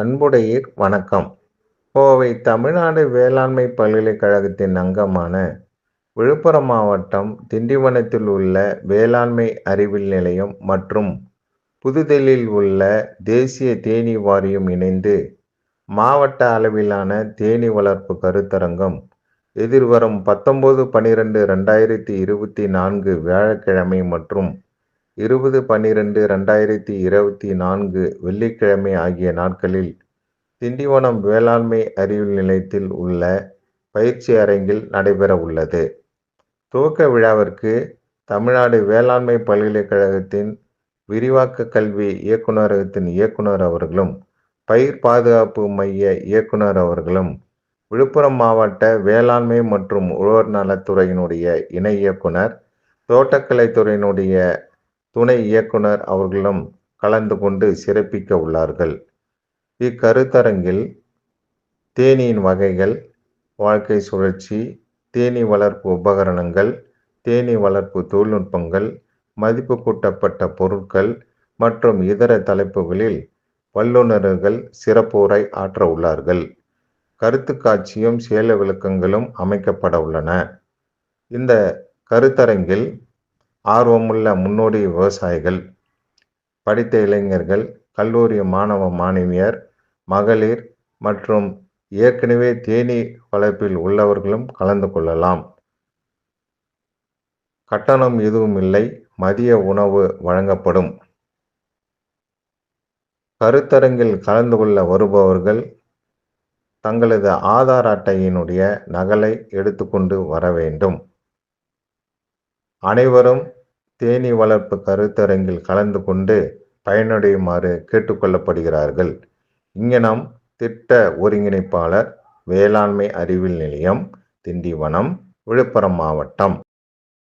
அன்புடையீர் வணக்கம். கோவை தமிழ்நாடு வேளாண்மை பல்கலைக்கழகத்தின் அங்கமான விழுப்புரம் மாவட்டம் திண்டிவனத்தில் உள்ள வேளாண்மை அறிவியல் நிலையம் மற்றும் புதுதில்லியில் உள்ள தேசிய தேனீ வாரியம் இணைந்து மாவட்ட அளவிலான தேனீ வளர்ப்பு கருத்தரங்கம் எதிர்வரும் 19/12/2024 வியாழக்கிழமை மற்றும் 20/12/2024 வெள்ளிக்கிழமை ஆகிய நாட்களில் திண்டிவனம் வேளாண்மை அறிவியல் நிலையத்தில் உள்ள பயிற்சி அரங்கில் நடைபெற உள்ளது. துவக்க விழாவிற்கு தமிழ்நாடு வேளாண்மை பல்கலைக்கழகத்தின் விரிவாக்க கல்வி இயக்குநரகத்தின் இயக்குனர் அவர்களும், பயிர் பாதுகாப்பு மைய இயக்குனர் அவர்களும், விழுப்புரம் மாவட்ட வேளாண்மை மற்றும் உழவர் நலத்துறையினுடைய இணை இயக்குனர், தோட்டக்கலைத்துறையினுடைய துணை இயக்குனர் அவர்களும் கலந்து கொண்டு சிறப்பிக்க உள்ளார்கள். இக்கருத்தரங்கில் தேனீயின் வகைகள், வாழ்க்கை சுழற்சி, தேனீ வளர்ப்பு உபகரணங்கள், தேனீ வளர்ப்பு தொழில்நுட்பங்கள், மதிப்பு கூட்டப்பட்ட பொருட்கள் மற்றும் இதர தலைப்புகளில் வல்லுநர்கள் சிறப்புரை ஆற்ற உள்ளார்கள். கருத்து காட்சியும் செயல் விளக்கங்களும் அமைக்கப்பட உள்ளன. இந்த கருத்தரங்கில் ஆர்வமுள்ள முன்னோடி விவசாயிகள், படித்த இளைஞர்கள், கல்லூரி மாணவ மாணவியர், மகளிர் மற்றும் ஏற்கனவே தேனீ வளர்ப்பில் உள்ளவர்களும் கலந்து கொள்ளலாம். கட்டணம் எதுவும் இல்லை. மதிய உணவு வழங்கப்படும். கருத்தரங்கில் கலந்து கொள்ள வருபவர்கள் தங்களது ஆதார் அட்டையினுடைய நகலை எடுத்துக்கொண்டு வர வேண்டும். அனைவரும் தேனீ வளர்ப்பு கருத்தரங்கில் கலந்து கொண்டு பயனடையுமாறு கேட்டுக்கொள்ளப்படுகிறார்கள். இங்ஙனம் திட்ட ஒருங்கிணைப்பாளர், வேளாண்மை அறிவியல் நிலையம், திண்டிவனம், விழுப்புரம் மாவட்டம்.